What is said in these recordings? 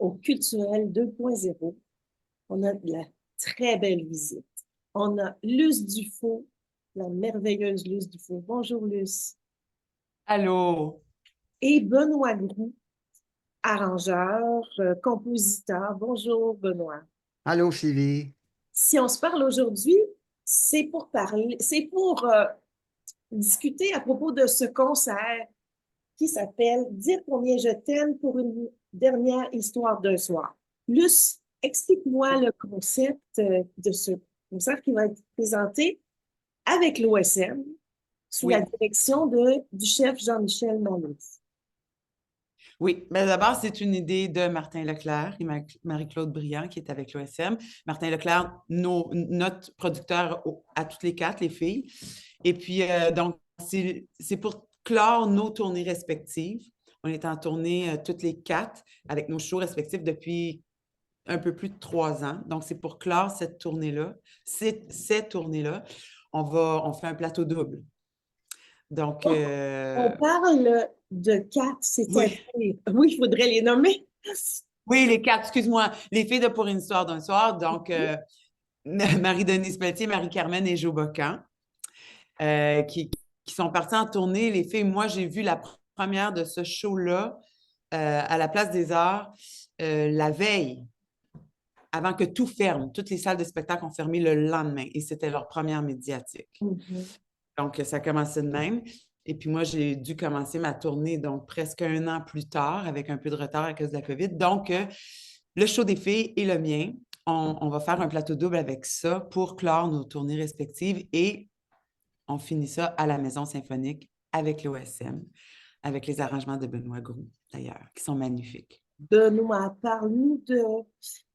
au Culturel 2.0. On a de la très belle visite. On a Luce Dufault, la merveilleuse Luce Dufault. Bonjour Luce. Allô? Et Benoît Groux, arrangeur, compositeur. Bonjour Benoît. Allô, Sylvie. Si on se parle aujourd'hui, c'est pour discuter à propos de ce concert qui s'appelle Dire combien je t'aime pour une dernière histoire d'un soir. Luce, explique-moi le concept de ce concert qui va être présenté avec l'OSM sous la Oui, direction du chef Jean-Michel Malouf. oui. Mais d'abord, c'est une idée de Martin Leclerc et Marie-Claude Briand qui est avec l'OSM. Martin Leclerc, notre producteur à toutes les quatre, les filles. Et puis, donc, c'est pour clore nos tournées respectives. On est en tournée toutes les quatre avec nos shows respectifs depuis un peu plus de 3 ans. Donc, c'est pour clore cette tournée-là. Ces tournées-là, on fait un plateau double. Donc, On parle de quatre, c'est-à-dire, oui. oui, il faudrait les nommer. Oui, les quatre, excuse-moi. Les filles de Pour une histoire d'un soir. Donc, Marie-Denise Pelletier, Marie-Carmen et Jo Bocan, qui sont parties en tournée. Les filles, moi, j'ai vu la première de ce show-là à la Place des Arts la veille, avant que tout ferme. Toutes les salles de spectacle ont fermé le lendemain et c'était leur première médiatique. Mhm. Donc, ça a commencé de même. Et puis moi, j'ai dû commencer ma tournée, donc presque 1 an plus tard, avec un peu de retard à cause de la COVID. Donc, le show des filles et le mien, on va faire un plateau double avec ça pour clore nos tournées respectives et on finit ça à la Maison symphonique avec l'OSM, avec les arrangements de Benoît Groux, d'ailleurs, qui sont magnifiques. Benoît, parle-nous de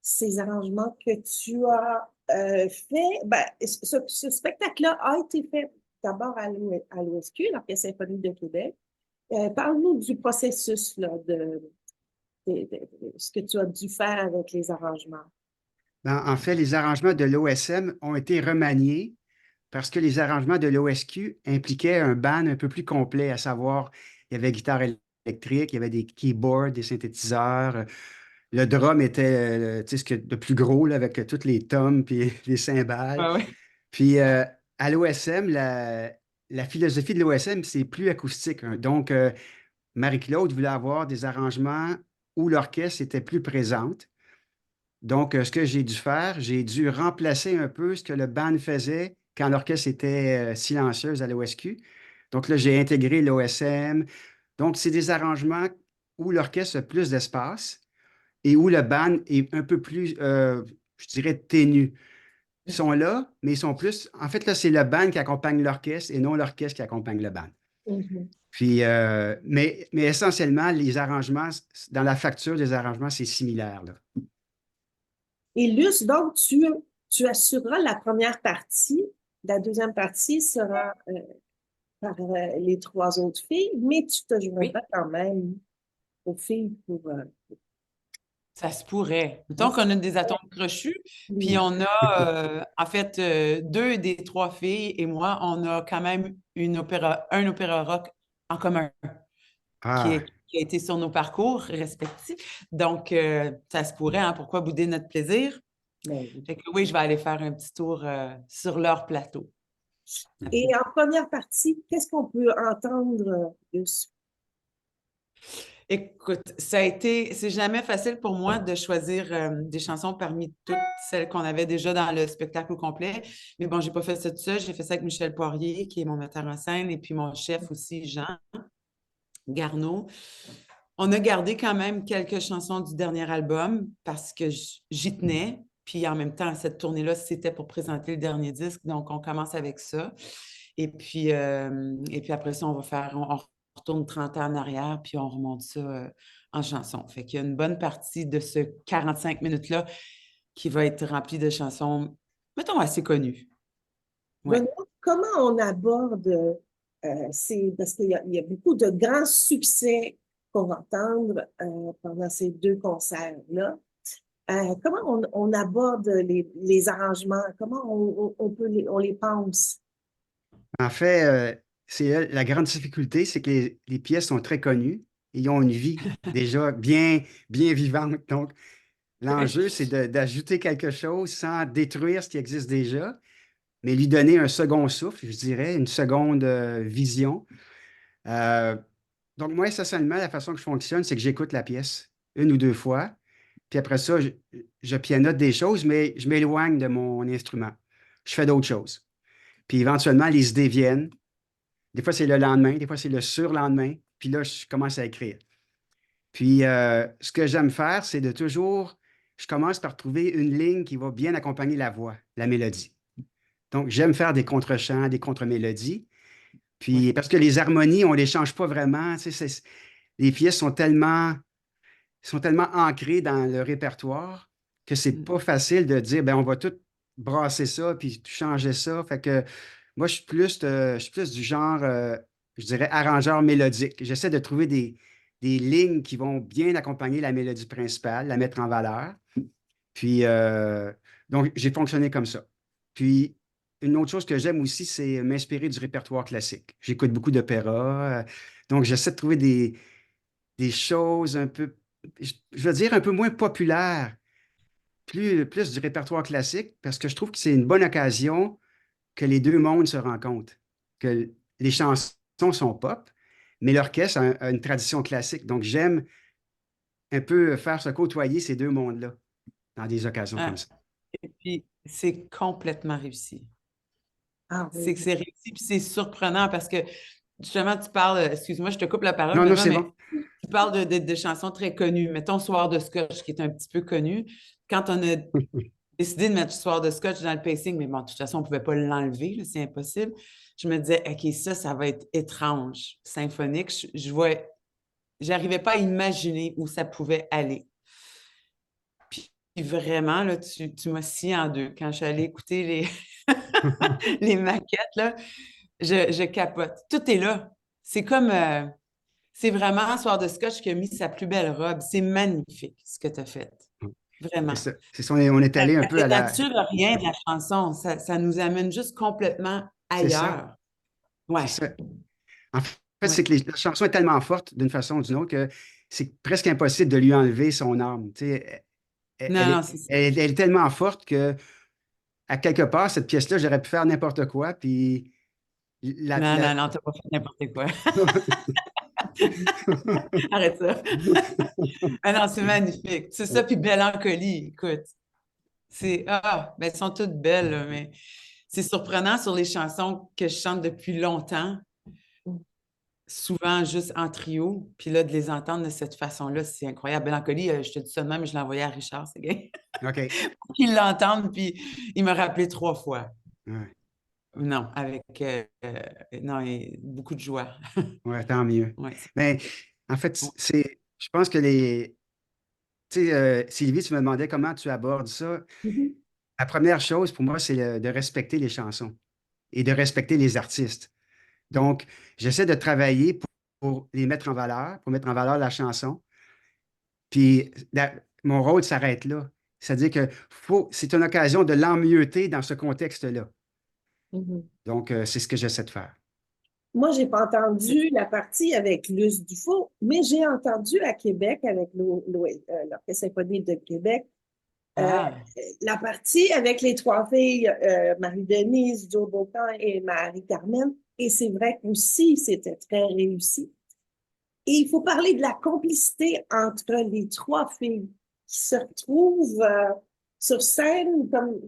ces arrangements que tu as fait. Ben, ce spectacle-là a été fait d'abord à l'OSQ, l'Orchestre symphonique de Québec. Parle-nous du processus là, de ce que tu as dû faire avec les arrangements. En fait, les arrangements de l'OSM ont été remaniés parce que les arrangements de l'OSQ impliquaient un band un peu plus complet, à savoir, il y avait guitare électrique, il y avait des keyboards, des synthétiseurs. Le drum était tu sais, de plus gros là, avec toutes les toms puis les cymbales. Ouais, ouais. Puis à l'OSM, la philosophie de l'OSM, c'est plus acoustique, hein. Donc, Marie-Claude voulait avoir des arrangements où l'orchestre était plus présente. Donc, ce que j'ai dû faire, j'ai dû remplacer un peu ce que le band faisait quand l'orchestre était silencieuse à l'OSQ. Donc là, j'ai intégré l'OSM. Donc, c'est des arrangements où l'orchestre a plus d'espace et où le band est un peu plus, je dirais, ténu. Ils sont là, mais ils sont plus. En fait, là, c'est le band qui accompagne l'orchestre et non l'orchestre qui accompagne le band. Mhm. Puis, mais essentiellement, les arrangements, dans la facture des arrangements, c'est similaire, là. Et Luce, donc, tu assureras la première partie. La deuxième partie sera par les trois autres filles, mais tu te Oui, joindras quand même aux filles pour... ça se pourrait. Mettons qu'on a des atomes crochus, puis oui. on a, en fait, deux des trois filles et moi, on a quand même un opéra rock en commun Ah, qui a été sur nos parcours respectifs. Donc, ça se pourrait, hein, pourquoi bouder notre plaisir? Ben oui. Fait que oui, je vais aller faire un petit tour sur leur plateau. Et Absolument. en première partie, qu'est-ce qu'on peut entendre Luce? Écoute, c'est jamais facile pour moi de choisir des chansons parmi toutes celles qu'on avait déjà dans le spectacle au complet. Mais bon, j'ai pas fait ça tout seul. J'ai fait ça avec Michel Poirier, qui est mon metteur en scène, et puis mon chef aussi, Jean Garneau. On a gardé quand même quelques chansons du dernier album parce que j'y tenais. Puis en même temps, cette tournée-là, c'était pour présenter le dernier disque. Donc, on commence avec ça. Et puis après ça, on retourne 30 ans en arrière, puis on remonte ça en chanson. Fait qu'il y a une bonne partie de ce 45 minutes-là qui va être remplie de chansons, mettons, assez connues. Ouais. Benoît, comment on aborde parce qu'il y a beaucoup de grands succès qu'on va entendre pendant ces deux concerts-là. Comment on aborde les arrangements? Comment on les pense? en fait, c'est la grande difficulté, c'est que les pièces sont très connues Ils ont une vie déjà bien, bien vivante. Donc, l'enjeu, c'est d'ajouter quelque chose sans détruire ce qui existe déjà, mais lui donner un second souffle, je dirais, une seconde vision. Euh, donc, moi, essentiellement, la façon que je fonctionne, c'est que j'écoute la pièce une ou deux fois, puis après ça, je pianote des choses, mais je m'éloigne de mon instrument. Je fais d'autres choses. Puis éventuellement, les idées viennent. Des fois, c'est le lendemain, des fois, c'est le surlendemain. Puis là, je commence à écrire. Puis, ce que j'aime faire, c'est de toujours, je commence par trouver une ligne qui va bien accompagner la voix, la mélodie. Donc, j'aime faire des contre-chants, des contre-mélodies. Oui. Puis, parce que les harmonies, on ne les change pas vraiment. Tu sais, les pièces sont tellement ancrées dans le répertoire que c'est pas facile de dire, ben, on va tout brasser ça, puis tout changer ça. Fait que moi, je suis plus du genre, je dirais, arrangeur mélodique. J'essaie de trouver des lignes qui vont bien accompagner la mélodie principale, la mettre en valeur. Puis, donc, j'ai fonctionné comme ça. Puis, une autre chose que j'aime aussi, c'est m'inspirer du répertoire classique. J'écoute beaucoup d'opéra. Donc, j'essaie de trouver des choses un peu, je veux dire, un peu moins populaires, plus du répertoire classique, parce que je trouve que c'est une bonne occasion que les deux mondes se rencontrent, que les chansons sont pop, mais l'orchestre a une tradition classique. Donc, j'aime un peu faire se côtoyer ces deux mondes-là dans des occasions comme Ah, ça. et puis, c'est complètement réussi. Ah C'est oui. que c'est réussi, puis c'est surprenant parce que justement, tu parles, excuse-moi, je te coupe la parole, Non, non, Benoît, c'est bon. mais tu parles de chansons très connues. Mettons Soir de Scotch, qui est un petit peu connu. Quand on a décidé de mettre Soir de Scotch dans le pacing, mais bon, de toute façon, on ne pouvait pas l'enlever, là, c'est impossible. Je me disais, OK, ça va être étrange, symphonique. J'arrivais pas à imaginer où ça pouvait aller. Puis vraiment, là, tu m'as scié en deux. Quand je suis allée écouter les maquettes, là, je capote. Tout est là. C'est comme, c'est vraiment Soir de Scotch qui a mis sa plus belle robe. C'est magnifique, ce que tu as fait. C'est Vraiment. ça. On est allé un Ça peu à la. dénature rien de la chanson. Ça nous amène juste complètement C'est ça. ailleurs. C'est Ouais, ça. En fait, ouais. c'est que la chanson est tellement forte d'une façon ou d'une autre que c'est presque impossible de lui enlever son âme. Tu sais, Non, non, c'est ça. elle est tellement forte que, à quelque part, cette pièce-là, j'aurais pu faire n'importe quoi. Puis la, Non, la- non, non, t'as pas fait n'importe quoi. Arrête ça. Ah non, c'est magnifique. C'est ça, puis Mélancolie, écoute. Ben, elles sont toutes belles, là, mais c'est surprenant sur les chansons que je chante depuis longtemps, souvent juste en trio, puis là, de les entendre de cette façon-là, c'est incroyable. Mélancolie, je te dis ça de même, mais je l'ai envoyé à Richard, c'est gay, OK. pour qu'il l'entende, puis il m'a rappelé 3 fois. Ouais, Non, avec non, et beaucoup de joie. ouais, tant mieux. Ouais, Mais en fait, je pense que les. Tu sais, Sylvie, tu me demandais comment tu abordes ça. Mhm. La première chose pour moi, c'est de respecter les chansons et de respecter les artistes. Donc, j'essaie de travailler pour les mettre en valeur, pour mettre en valeur la chanson. Puis, mon rôle s'arrête là. C'est-à-dire que c'est une occasion de l'emmieuter dans ce contexte-là. Mhm. Donc, c'est ce que j'essaie de faire. Moi, j'ai pas entendu la partie avec Luce Dufault, mais j'ai entendu à Québec avec l'Orchestre symphonique de Québec euh, Ah, la partie avec les trois filles, Marie-Denise, Joe Bocan et Marie-Carmen. Et c'est vrai qu'aussi, c'était très réussi. Et il faut parler de la complicité entre les trois filles qui se retrouvent sur scène comme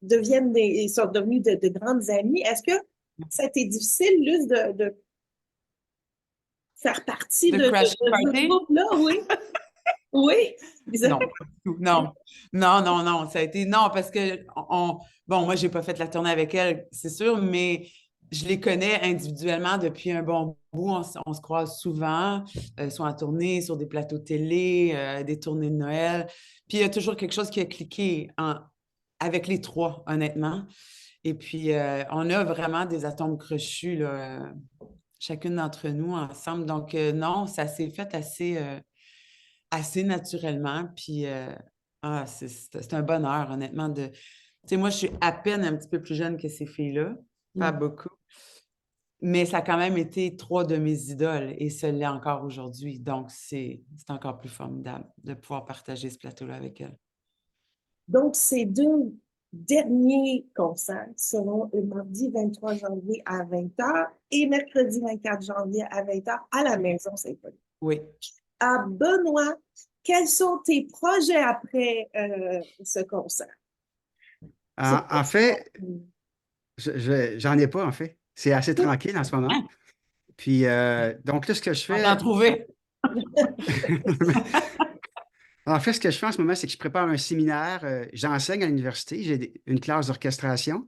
ils sont devenues de grandes amies. Est-ce que ça a été difficile, Luce, de faire partie The Crash de ce Party? groupe-là? Oui. Oui. Non, pas du tout. Non, non, non, non. Ça a été non parce que bon, moi, j'ai pas fait la tournée avec elle, c'est sûr, mais je les connais individuellement depuis un bon bout. On se croise souvent, soit en tournée, sur des plateaux télé, des tournées de Noël. Puis il y a toujours quelque chose qui a cliqué avec les trois, honnêtement. Et puis, on a vraiment des atomes crochus, là, chacune d'entre nous ensemble. Donc, non, ça s'est fait assez naturellement. Puis, c'est un bonheur, honnêtement, Tu sais, moi, je suis à peine un petit peu plus jeune que ces filles-là, pas beaucoup. Mais ça a quand même été 3 de mes idoles et ça l'est encore aujourd'hui. Donc, c'est encore plus formidable de pouvoir partager ce plateau-là avec elles. Donc, ces deux derniers concerts seront le mardi 23 janvier à 20h et mercredi 24 janvier à 20h à la Maison Symphonique. Oui. Benoît, quels sont tes projets après ce concert? En fait, j'en ai pas, en fait. C'est assez tranquille en ce moment. Hein? Puis, donc là, ce que je On va en fais, trouver. en fait, ce que je fais en ce moment, c'est que je prépare un séminaire. J'enseigne à l'université, j'ai une classe d'orchestration.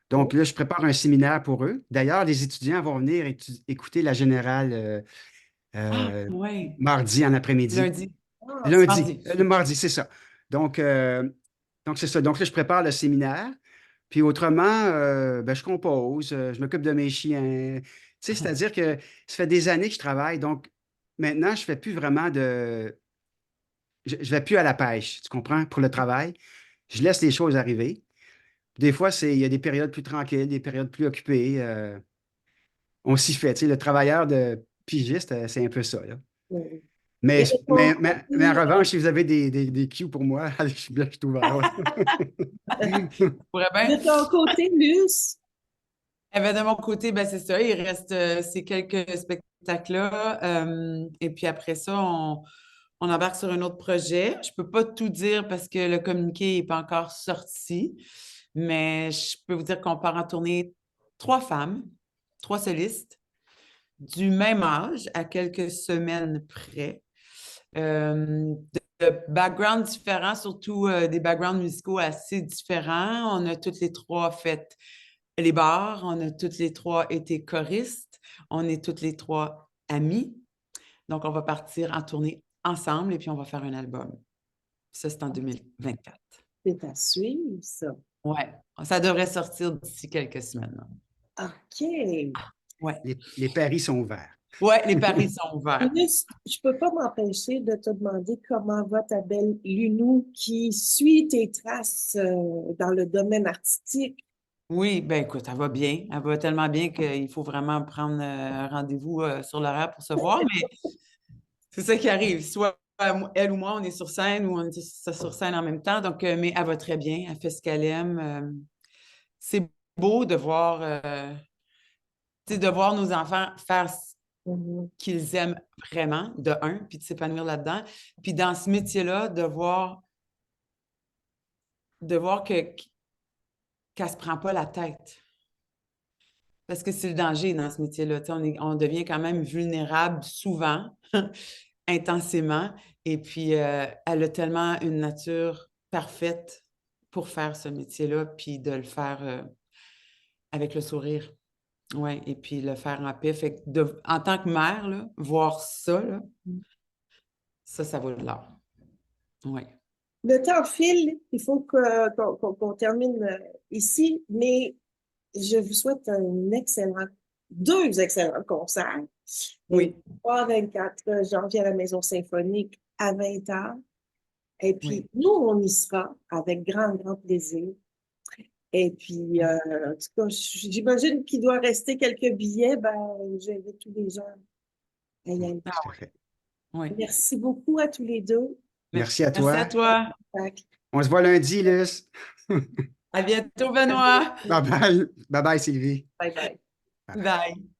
Donc là, je prépare un séminaire pour eux. D'ailleurs, les étudiants vont venir écouter la générale Ah, euh, oui. mardi en après-midi. Lundi. Ah, Lundi, Mardi. le mardi, c'est ça. Donc c'est ça. Donc là, je prépare le séminaire. Puis autrement, ben, je compose, je m'occupe de mes chiens. Tu sais, c'est-à-dire que ça fait des années que je travaille. Donc maintenant, je fais plus vraiment de. Je ne vais plus à la pêche, tu comprends, pour le travail. Je laisse les choses arriver. Des fois, il y a des périodes plus tranquilles, des périodes plus occupées. On s'y fait. Tu sais, le travailleur de pigiste, c'est un peu ça, là. oui. Mais, Et de ton mais, mais, mais en côté, revanche, si vous avez des cues pour moi, je suis bien, je suis ouvert. Ouais. Pourrait bien. de ton côté, Luce, Eh bien, de mon côté, ben, c'est ça. Il reste ces quelques spectacles-là. Et puis après ça, on embarque sur un autre projet. Je ne peux pas tout dire parce que le communiqué n'est pas encore sorti, mais je peux vous dire qu'on part en tournée 3 femmes, 3 solistes, du même âge, à quelques semaines près. De backgrounds différents, surtout des backgrounds musicaux assez différents. On a toutes les 3 fait les bars, on a toutes les 3 été choristes, on est toutes les 3 amies. Donc, on va partir en tournée ensemble et puis on va faire un album. Ça, c'est en 2024. c'est à suivre, ça. Ouais, ça devrait sortir d'ici quelques semaines. OK. Ouais. Les paris sont ouverts. Ouais, les paris sont ouverts. Luce, je ne peux pas m'empêcher de te demander comment va ta belle Lunou qui suit tes traces dans le domaine artistique. Oui, ben écoute, elle va bien. Elle va tellement bien qu'il faut vraiment prendre un rendez-vous sur l'horaire pour se voir, mais c'est ça qui arrive. Soit elle ou moi, on est sur scène ou on est sur scène en même temps. Donc, mais elle va très bien. Elle fait ce qu'elle aime. C'est beau de voir, tu sais, de voir nos enfants faire ce Mhm. qu'ils aiment vraiment, de un, puis de s'épanouir là-dedans. Puis dans ce métier-là, de voir qu'elle ne se prend pas la tête. Parce que c'est le danger dans ce métier-là. Tu sais, on devient quand même vulnérable souvent, intensément. Et puis, elle a tellement une nature parfaite pour faire ce métier-là, puis de le faire avec le sourire. Oui, et puis le faire en paix. Fait que en tant que mère, là, voir ça, là, ça vaut de l'or. Oui. Le temps file, il faut qu'on termine ici, mais je vous souhaite deux excellents concerts. Oui. 3-24 janvier à la Maison Symphonique à 20h. Et puis, Oui. nous, on y sera avec grand, grand plaisir. Et puis, en tout cas, j'imagine qu'il doit rester quelques billets. Ben, j'invite tous les gens à y aller. Tout à fait. Oui. Merci beaucoup à tous les deux. Merci à Merci à toi. toi. On se voit lundi, Luce. À bientôt, Benoît. Bye bye. Bye bye, Sylvie. Bye bye. Bye bye. Bye.